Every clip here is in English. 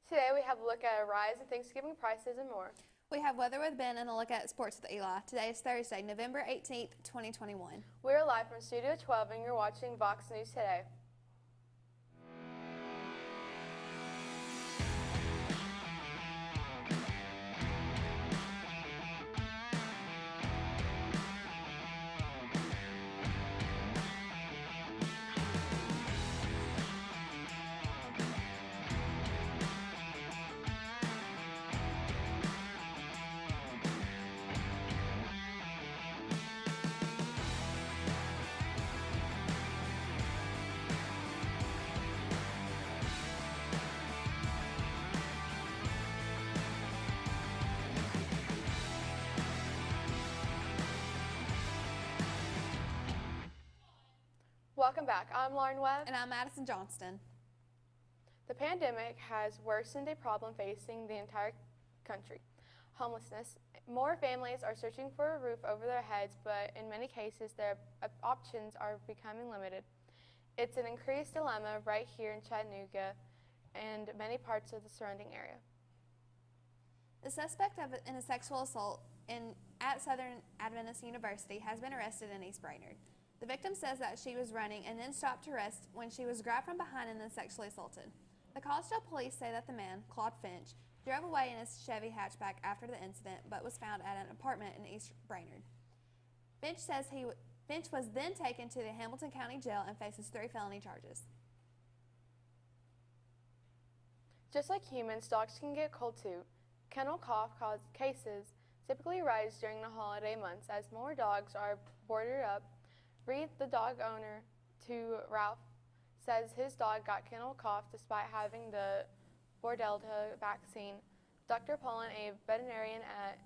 Today we have a look at a rise in Thanksgiving prices and more. We have Weather with Ben and a look at sports with Eli. Today is Thursday, November 18th, 2021. We're live from Studio 12 and you're watching Vox News Today. Welcome back. I'm Lauren Webb. And I'm Madison Johnston. The pandemic has worsened a problem facing the entire country. Homelessness. More families are searching for a roof over their heads, but in many cases their options are becoming limited. It's an increased dilemma right here in Chattanooga and many parts of the surrounding area. The suspect in a sexual assault at Southern Adventist University has been arrested in East Brainerd. The victim says that she was running and then stopped to rest when she was grabbed from behind and then sexually assaulted. The Collegedale police say that the man, Claude Finch, drove away in his Chevy hatchback after the incident but was found at an apartment in East Brainerd. Finch was then taken to the Hamilton County Jail and faces 3 felony charges. Just like humans, dogs can get cold too. Kennel cough cases typically rise during the holiday months as more dogs are boarded up. Reed, the dog owner to Ralph, says his dog got kennel cough despite having the Bordelta vaccine. Dr. Pullen, a veterinarian at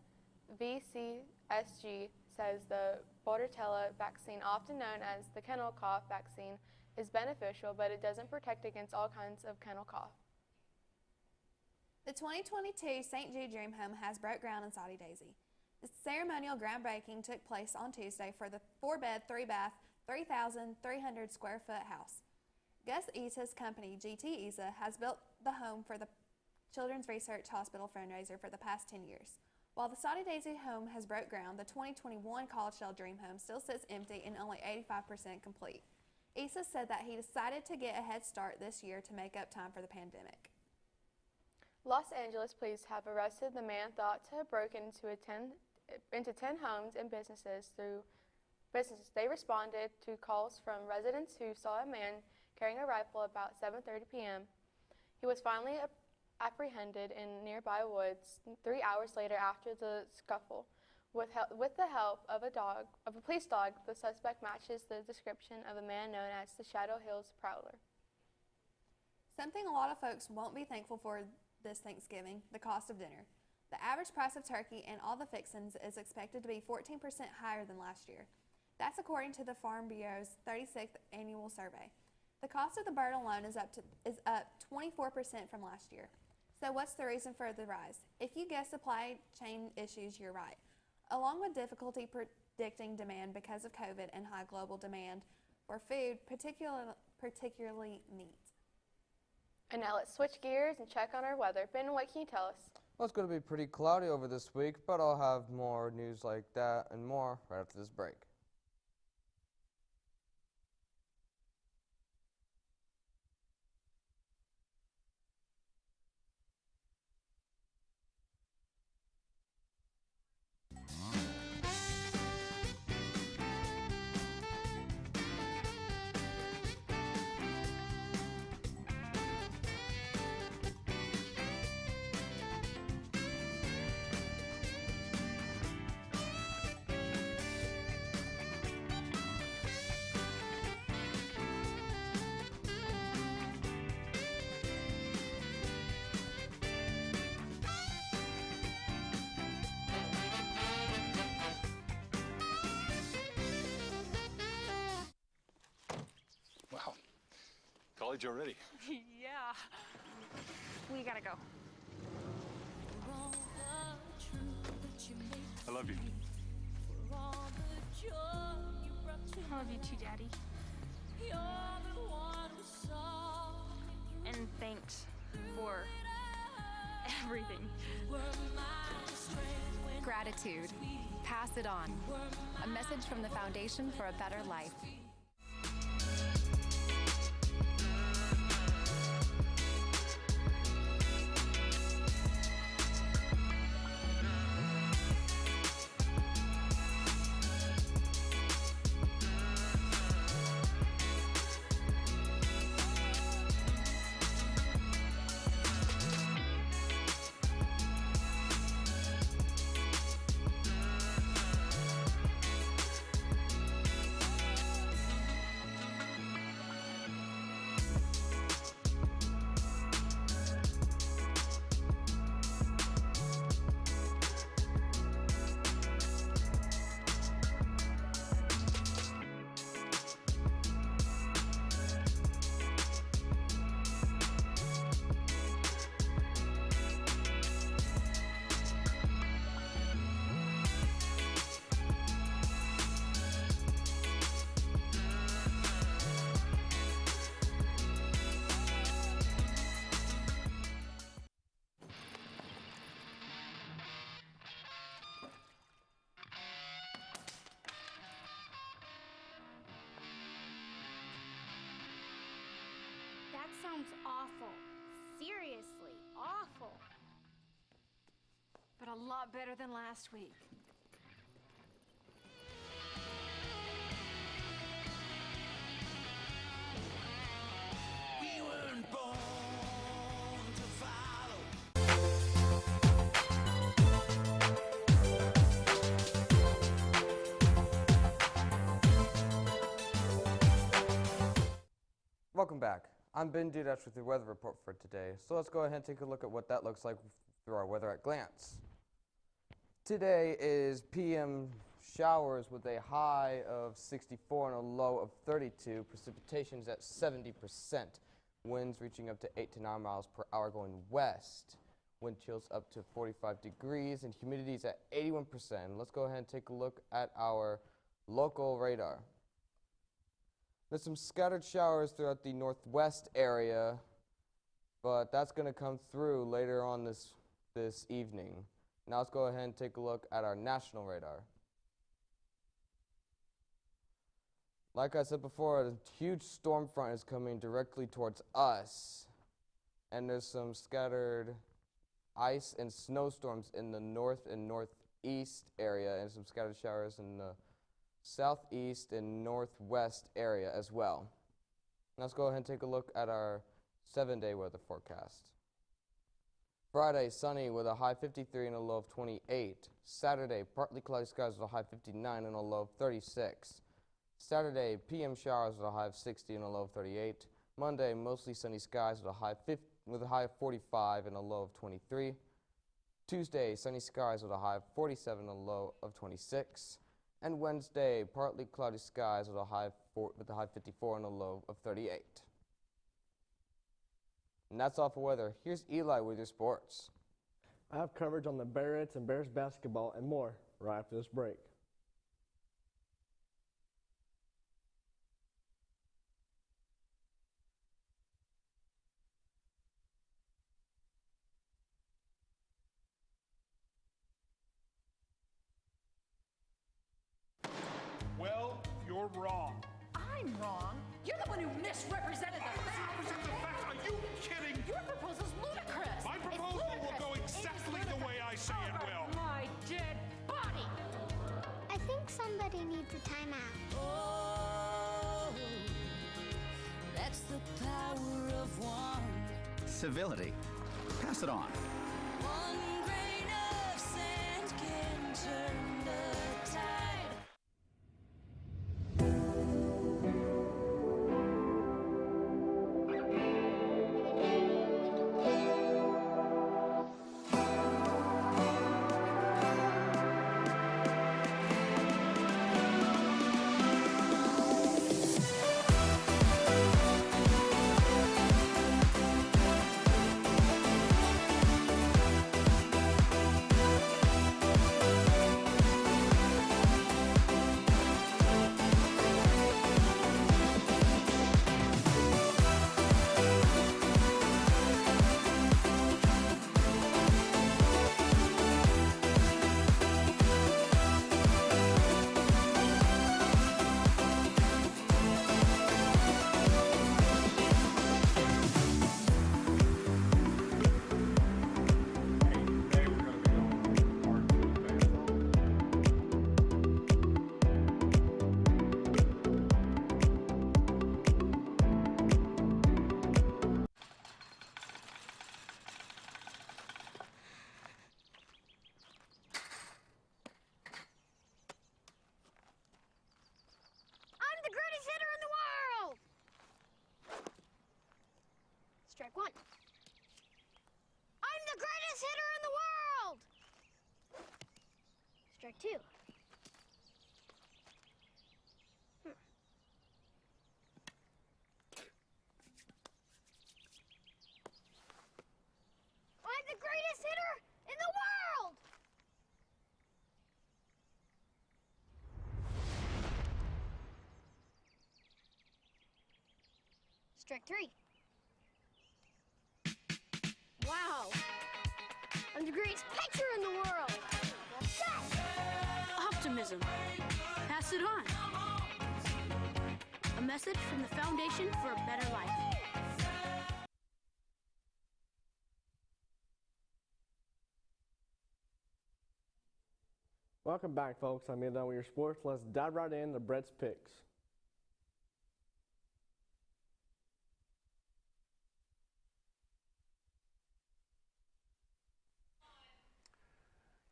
BCHS says the Bordetella vaccine, often known as the kennel cough vaccine, is beneficial, but it doesn't protect against all kinds of kennel cough. The 2022 St. Jude Dream Home has broke ground in Soddy Daisy. The ceremonial groundbreaking took place on Tuesday for the 4-bed, 3-bath, 3,300 square foot house. Gus Isa's company, GT Isa, has built the home for the Children's Research Hospital fundraiser for the past 10 years. While the Soddy Daisy home has broke ground, the 2021 Collegedale Dream Home still sits empty and only 85% complete. Isa said that he decided to get a head start this year to make up time for the pandemic. Los Angeles police have arrested the man thought to have broken into 10 homes and businesses through businesses. They responded to calls from residents who saw a man carrying a rifle about 7:30 p.m. He was finally apprehended in nearby woods 3 hours later after the scuffle. With the help of a police dog, the suspect matches the description of a man known as the Shadow Hills Prowler. Something a lot of folks won't be thankful for this Thanksgiving: the cost of dinner. The average price of turkey and all the fixins is expected to be 14% higher than last year. That's according to the Farm Bureau's 36th annual survey. The cost of the bird alone is up 24% from last year. So what's the reason for the rise? If you guess supply chain issues, you're right. Along with difficulty predicting demand because of COVID and high global demand for food, particularly meat. And now let's switch gears and check on our weather. Ben, what can you tell us? Well, it's going to be pretty cloudy over this week, but I'll have more news like that and more right after this break. College already. Yeah. We gotta go. I love you. I love you too, Daddy. And thanks for everything. Gratitude. Pass it on. A message from the Foundation for a Better Life. That sounds awful. Seriously, awful. But a lot better than last week. We weren't born to follow. Welcome back. I'm Ben Dudash with your weather report for today. So let's go ahead and take a look at what that looks like through our weather at glance. Today is PM showers with a high of 64 and a low of 32. Precipitation's at 70%. Winds reaching up to 8 to 9 miles per hour going west. Wind chills up to 45 degrees and humidity's at 81%. Let's go ahead and take a look at our local radar. There's some scattered showers throughout the northwest area, but that's going to come through later on this evening. Now let's go ahead and take a look at our national radar. Like I said before, a huge storm front is coming directly towards us, and there's some scattered ice and snowstorms in the north and northeast area, and some scattered showers in the southeast and northwest area as well. Now let's go ahead and take a look at our 7-day weather forecast. Friday, sunny with a high 53 and a low of 28. Saturday, partly cloudy skies with a high 59 and a low of 36. Saturday, PM showers with a high of 60 and a low of 38. Monday, mostly sunny skies with a high of 45 and a low of 23. Tuesday, sunny skies with a high of 47 and a low of 26. And Wednesday, partly cloudy skies with a high 54 and a low of 38. And that's all for weather. Here's Eli with your sports. I have coverage on the Barretts and Bears basketball and more right after this break. Well, you're wrong. I'm wrong. You're the one who misrepresented the facts. Misrepresent the facts? Are you kidding? Your proposal's ludicrous. My proposal will go exactly the way I say it will. My dead body. I think somebody needs a timeout. Oh, that's the power of one. Civility. Pass it on. One grain of sand can turn the tide. Strike one. I'm the greatest hitter in the world! Strike two. I'm the greatest hitter in the world! Strike three. Wow! I'm the greatest pitcher in the world! Set! Optimism. Pass it on. A message from the Foundation for a Better Life. Welcome back, folks. I'm done with your sports. Let's dive right into Brett's picks.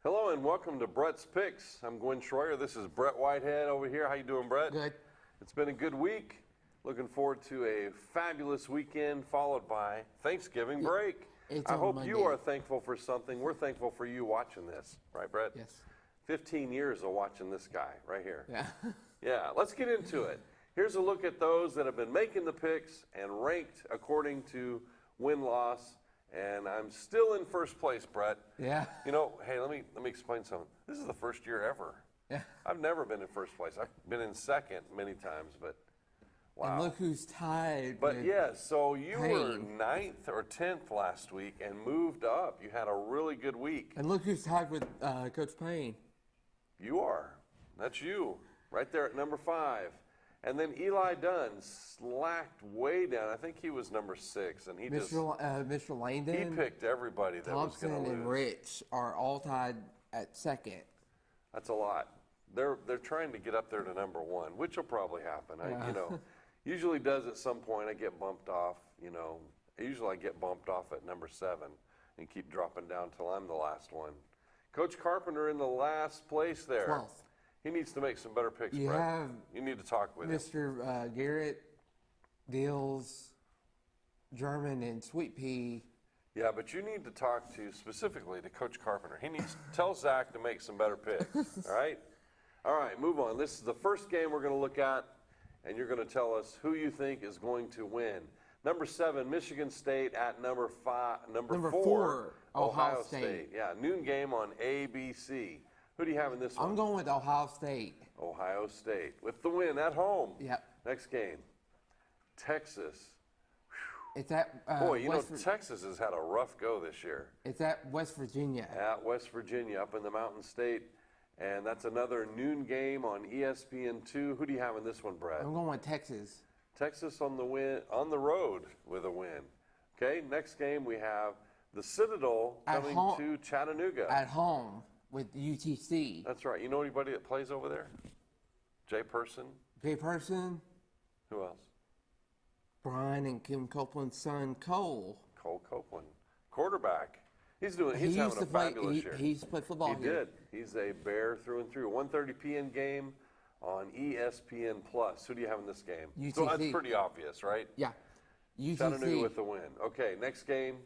Hello and welcome to Brett's Picks. I'm Gwen Shroyer. This is Brett Whitehead over here. How you doing, Brett? Good. It's been a good week. Looking forward to a fabulous weekend followed by Thanksgiving break. It's I on hope Monday. you are thankful for something. We're thankful for you watching this, right, Brett? Yes. 15 years of watching this guy right here. Yeah. Yeah, let's get into it. Here's a look at those that have been making the picks and ranked according to win-loss. And I'm still in first place, Brett. Yeah. You know, hey, let me explain something. This is the first year ever. Yeah. I've never been in first place. I've been in second many times, but wow. And look who's tied. But with yeah, so you were Payne. 9th or 10th last week and moved up. You had a really good week. And look who's tied with Coach Payne. You are. That's you. Right there at number 5. And then Eli Dunn slacked way down. I think he was number 6, and he Mr. Langdon, he picked everybody that Thompson, was going to lose. and Rich are all tied at second. That's a lot. They're trying to get up there to number 1, which will probably happen. Usually does at some point. I get bumped off. Usually I get bumped off at number 7 and keep dropping down till I'm the last one. Coach Carpenter in the last place there. 12th. He needs to make some better picks, You Brett. have You need to talk with him. Mr. Garrett, Dills, German, and Sweet Pea. Yeah, but you need to talk specifically to Coach Carpenter. He needs to tell Zach to make some better picks. All right? All right, move on. This is the first game we're going to look at, and you're going to tell us who you think is going to win. Number 7, Michigan State at number 4, Ohio State. Yeah, noon game on ABC. Who do you have in this one? I'm going with Ohio State. Ohio State with the win at home. Yep. Next game, Texas. It's at Boy, Texas has had a rough go this year. It's at West Virginia. At West Virginia, up in the Mountain State. And that's another noon game on ESPN2. Who do you have in this one, Brad? I'm going with Texas. Texas on the road with a win. Okay, next game we have the Citadel coming to Chattanooga. At home with UTC. That's right. You know anybody that plays over there? Jay Person? Jay Person. Who else? Brian and Kim Copeland's son, Cole. Cole Copeland. Quarterback. He's having a fabulous year. He used to play football He here. did. He's a Bear through and through. 1:30 p.m. game on ESPN+. Who do you have in this game? UTC. So that's pretty obvious, right? Yeah. UTC. Chattanooga with the win. Okay, next game.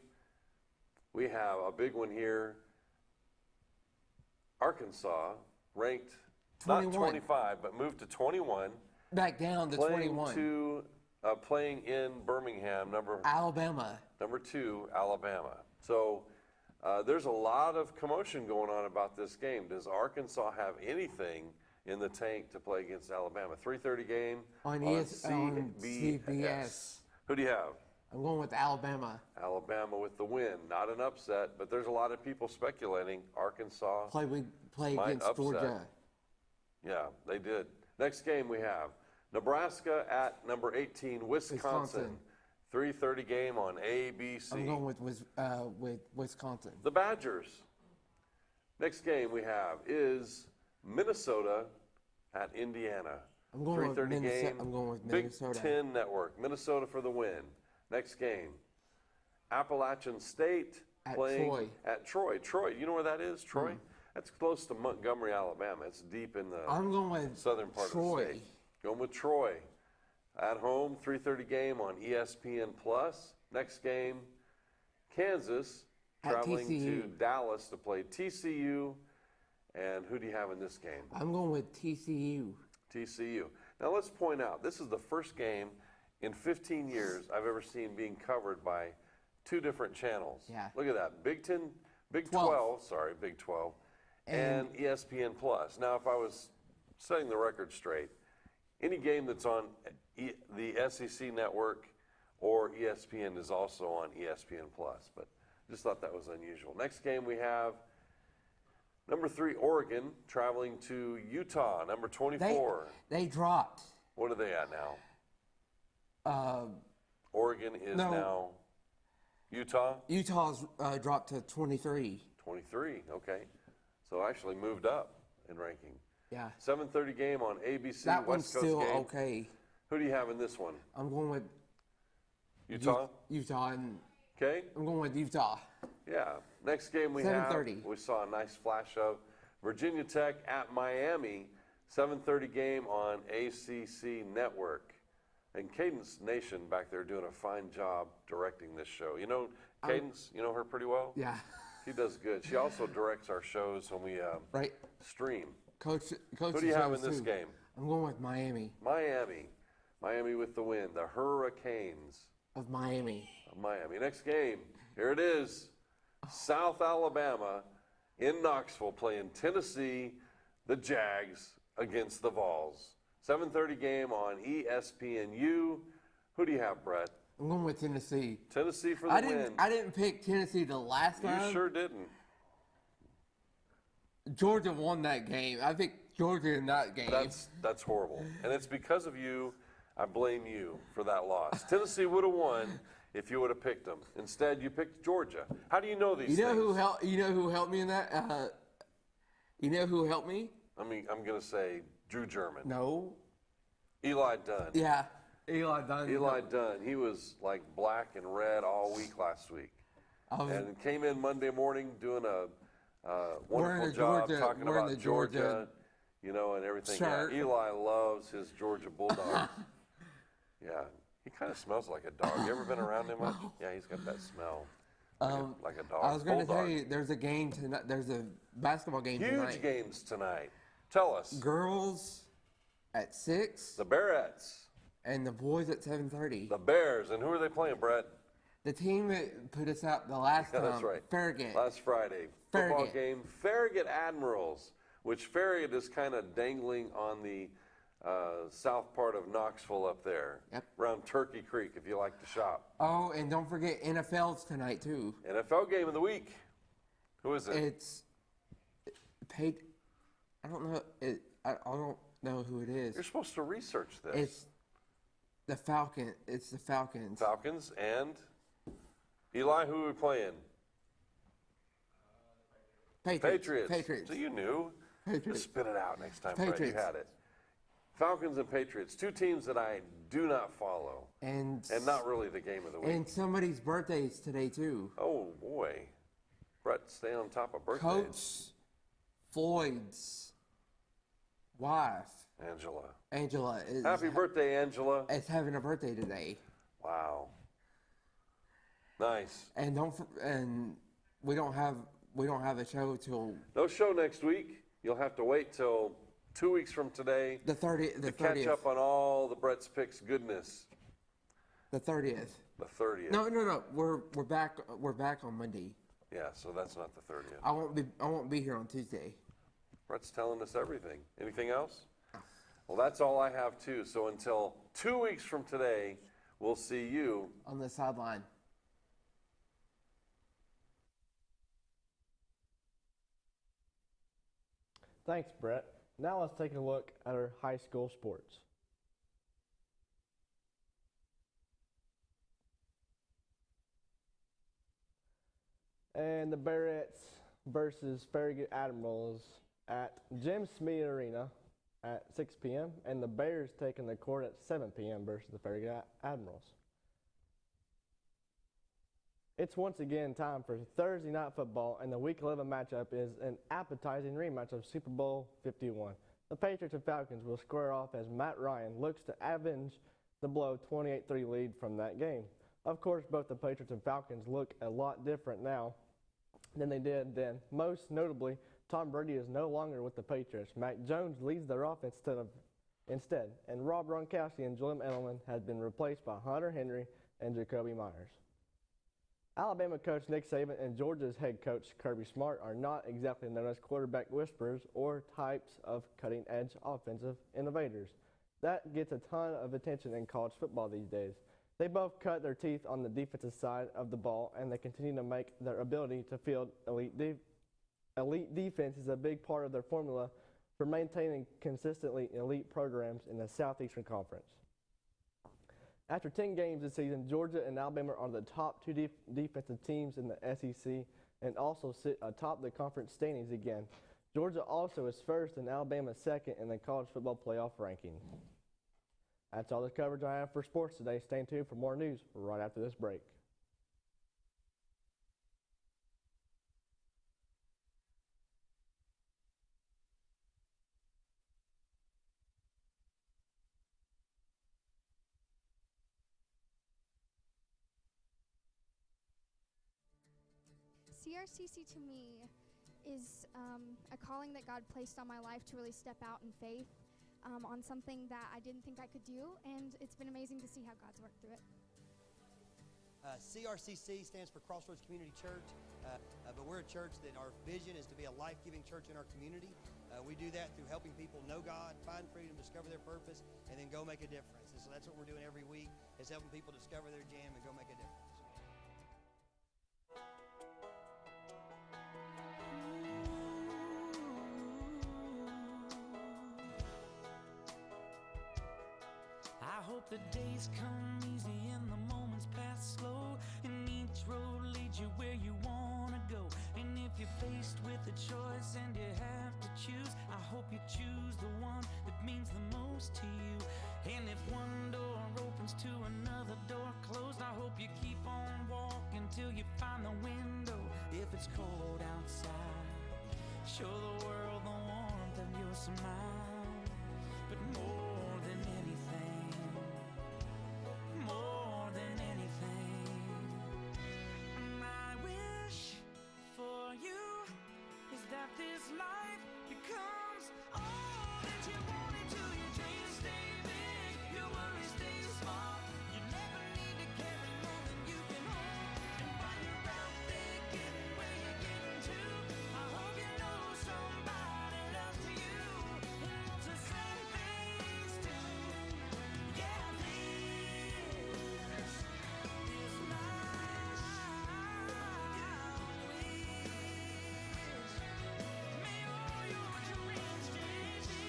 We have a big one here. Arkansas, ranked 21. not 25, but moved to 21. Back down to 21. Playing in Birmingham, Alabama. Number 2, Alabama. So there's a lot of commotion going on about this game. Does Arkansas have anything in the tank to play against Alabama? 3:30 game on CBS. Who do you have? I'm going with Alabama. Alabama with the win. Not an upset, but there's a lot of people speculating Arkansas play might against upset. Georgia. Yeah, they did. Next game we have Nebraska at number 18, Wisconsin. 3:30 game on ABC. I'm going with Wisconsin. The Badgers. Next game we have is Minnesota at Indiana. I'm going with 3:30 Minnesota. game. I'm going with Minnesota. Big Ten Network. Minnesota for the win. Next game, Appalachian State playing at Troy. Troy, you know where that is? Troy? That's close to Montgomery, Alabama. It's deep in the I'm going with southern part Troy. of the state. Going with Troy. At home, 3:30 game on ESPN+. Next game, Kansas At traveling to TCU. Dallas to play TCU. And who do you have in this game? I'm going with TCU. TCU. Now let's point out, this is the first game in 15 years I've ever seen being covered by two different channels. Yeah. Look at that, Big 12. Big 12, and ESPN Plus. Now if I was setting the record straight, any game that's on the SEC network or ESPN is also on ESPN Plus, but just thought that was unusual. Next game we have number 3, Oregon, traveling to Utah, number 24. They dropped. What are they at now? Oregon is now Utah? Utah's dropped to 23. 23, okay. So actually moved up in ranking. Yeah. 7:30 game on ABC, That one's West Coast still game. okay. Who do you have in this one? I'm going with Utah? Utah, and Okay. I'm going with Utah. Yeah. Next game we 7:30. have, we saw a nice flash of Virginia Tech at Miami, 7:30 game on ACC Network. And Cadence Nation back there doing a fine job directing this show. You know Cadence? You know her pretty well? Yeah. She does good. She also directs our shows when we Right. stream. Coach Who do you have in this too. game? I'm going with Miami. Miami with the win. The Hurricanes Of Miami. of Miami. Next game, here it is. South Alabama in Knoxville playing Tennessee, the Jags against the Vols. 7:30 game on ESPNU. Who do you have, Brett? I'm going with Tennessee. Tennessee for the win. I didn't pick Tennessee the last time. You sure didn't. Georgia won that game. I picked Georgia in that game. That's horrible. And it's because of you. I blame you for that loss. Tennessee would have won if you would have picked them. Instead, you picked Georgia. How do you know these You know things? who helped me in that? You know who helped me? I mean, I'm going to say Drew German. No. Eli Dunn. Yeah. Eli Dunn. Eli Dunn. He was like black and red all week last week. And came in Monday morning doing a wonderful job talking about Georgia, you know, and everything. Yeah, Eli loves his Georgia Bulldogs. Yeah. He kind of smells like a dog. You ever been around him much? Yeah, he's got that smell. Like a dog. I was going to tell you, there's a game tonight. There's a basketball game tonight. Huge games tonight. Tell us. Girls at 6. The Bearettes. And the boys at 7:30. The Bears. And who are they playing, Brett? The team that put us out the last time. That's right. Farragut. Last Friday. Football game. Farragut Admirals, which Farragut is kind of dangling on the south part of Knoxville up there. Yep. Around Turkey Creek, if you like to shop. Oh, and don't forget NFL's tonight, too. NFL game of the week. Who is it? It's I don't know. I don't know who it is. You're supposed to research this. It's the Falcons. It's the Falcons. Falcons and Eli, who are we playing? Patriots. So you knew. Patriots. Just spit it out next time, Brett. You Patriots. had it. Falcons and Patriots, two teams that I do not follow. And not really the game of the week. And somebody's birthday is today, too. Oh, boy. Brett, stay on top of birthdays. Coach Floyd's wife, Angela is Happy birthday, Angela. Is having a birthday today. Wow. Nice. And we don't have a show till No show next week. You'll have to wait till 2 weeks from today the 30th. to catch up on all the Brett's Picks goodness. The 30th. The 30th. No. We're back on Monday. Yeah, so that's not the 30th. I won't be here on Tuesday. Brett's telling us everything. Anything else? Well, that's all I have too. So until 2 weeks from today, we'll see you on the sideline. Thanks, Brett. Now let's take a look at our high school sports. And the Bearettes versus Farragut Admirals at Jim Smee Arena at 6 p.m. And the Bears taking the court at 7 p.m. versus the Farragut Admirals. It's once again time for Thursday Night Football, and the Week 11 matchup is an appetizing rematch of Super Bowl 51. The Patriots and Falcons will square off as Matt Ryan looks to avenge the blow 28-3 lead from that game. Of course, both the Patriots and Falcons look a lot different now than they did then. Most notably, Tom Brady is no longer with the Patriots. Mac Jones leads their offense instead, and Rob Gronkowski and Julian Edelman has been replaced by Hunter Henry and Jacoby Myers. Alabama coach Nick Saban and Georgia's head coach Kirby Smart are not exactly known as quarterback whisperers or types of cutting-edge offensive innovators. That gets a ton of attention in college football these days. They both cut their teeth on the defensive side of the ball, and they continue to make their ability to field elite defense is a big part of their formula for maintaining consistently elite programs in the Southeastern Conference. After 10 games this season, Georgia and Alabama are the top two defensive teams in the SEC and also sit atop the conference standings again. Georgia also is first and Alabama second in the college football playoff ranking. That's all the coverage I have for sports today. Stay tuned for more news right after this break. CRCC to me is a calling that God placed on my life to really step out in faith on something that I didn't think I could do, and it's been amazing to see how God's worked through it. CRCC stands for Crossroads Community Church, but we're a church that our vision is to be a life-giving church in our community. We do that through helping people know God, find freedom, discover their purpose, and then go make a difference. And so that's what we're doing every week, is helping people discover their jam and go make a difference. I hope the days come easy and the moments pass slow, and each road leads you where you wanna go. And if you're faced with a choice and you have to choose, I hope you choose the one that means the most to you. And if one door opens to another door closed, I hope you keep on walking till you find the window. If it's cold outside, show the world the warmth of your smile. But more than anything, more than anything, my wish for you is that this life becomes all that you want it to. Your dreams stay big, your worries stay small. You never need to carry more than you can hold. And while you're out there getting where you're getting to, I hope you know somebody loves you and wants the same things too. Yeah, this is my wish. May all your dreams stay big.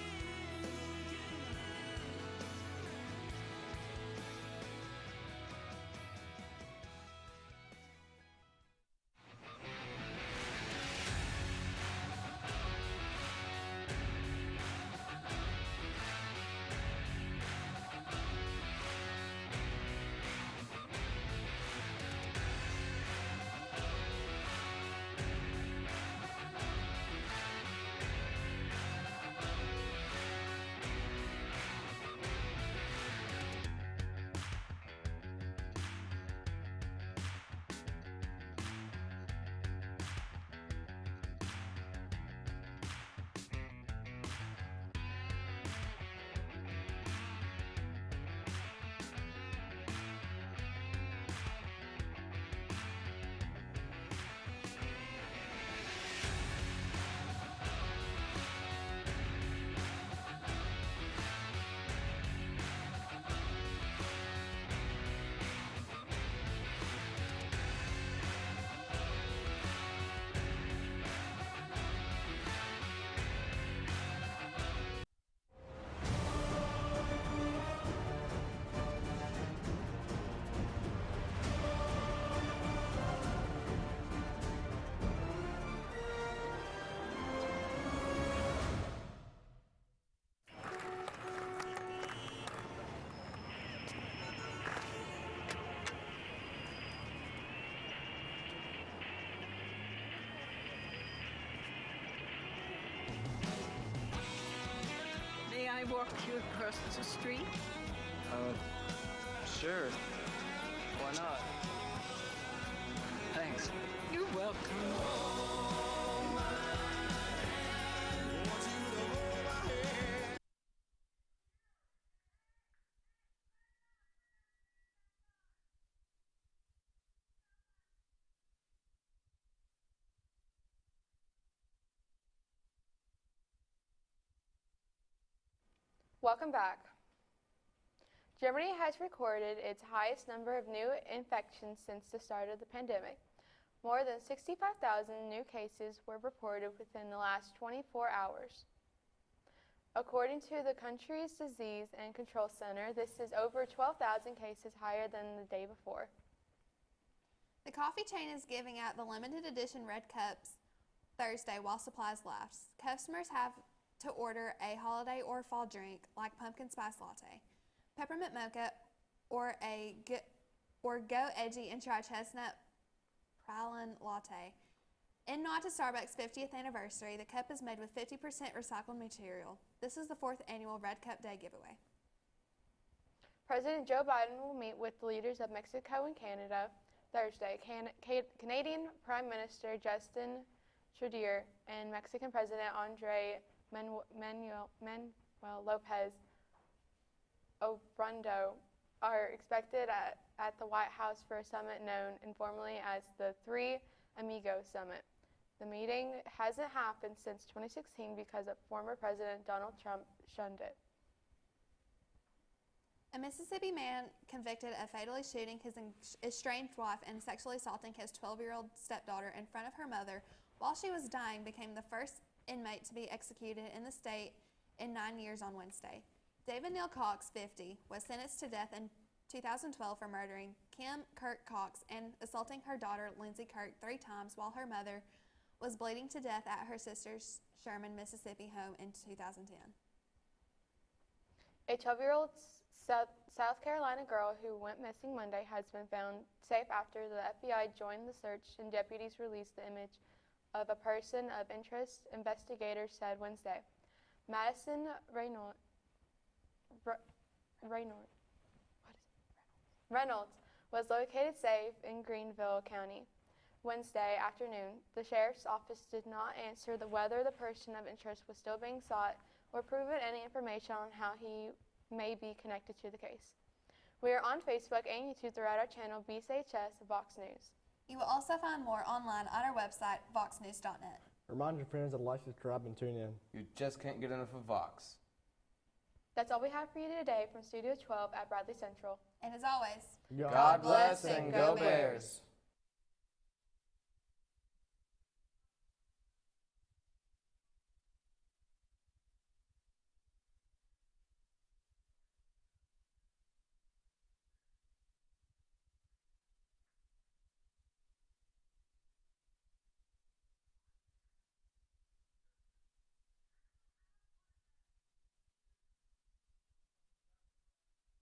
May I walk you across the street? Sure. Why why not? Thanks. You're welcome. Welcome back. Germany has recorded its highest number of new infections since the start of the pandemic. More than 65,000 new cases were reported within the last 24 hours. According to the country's Disease and Control Center, this is over 12,000 cases higher than the day before. The coffee chain is giving out the limited edition red cups Thursday while supplies last. Customers have to order a holiday or fall drink like pumpkin spice latte, peppermint mocha, or go edgy and try chestnut praline latte. In nod to Starbucks' 50th anniversary, the cup is made with 50% recycled material. This is the 4th annual Red Cup Day giveaway. President Joe Biden will meet with the leaders of Mexico and Canada Thursday. Canadian Prime Minister Justin Trudeau and Mexican President Andrés Manuel López Obrador are expected at the White House for a summit known informally as the Three Amigos Summit. The meeting hasn't happened since 2016 because of former President Donald Trump shunned it. A Mississippi man convicted of fatally shooting his estranged wife and sexually assaulting his 12-year-old stepdaughter in front of her mother while she was dying became the first inmate to be executed in the state in 9 years on Wednesday. David Neal Cox, 50, was sentenced to death in 2012 for murdering Kim Kirk Cox and assaulting her daughter, Lindsay Kirk, 3 times while her mother was bleeding to death at her sister's Sherman, Mississippi home in 2010. A 12-year-old South Carolina girl who went missing Monday has been found safe after the FBI joined the search and deputies released the image of a person of interest, investigators said Wednesday. Madison Reynolds was located safe in Greenville County Wednesday afternoon. The sheriff's office did not answer whether the person of interest was still being sought or provide any information on how he may be connected to the case. We are on Facebook and YouTube throughout our channel BCHS VOX News. You will also find more online on our website, voxnews.net. Remind your friends to like, subscribe, and tune in. You just can't get enough of Vox. That's all we have for you today from Studio 12 at Bradley Central. And as always, God bless and go Bears.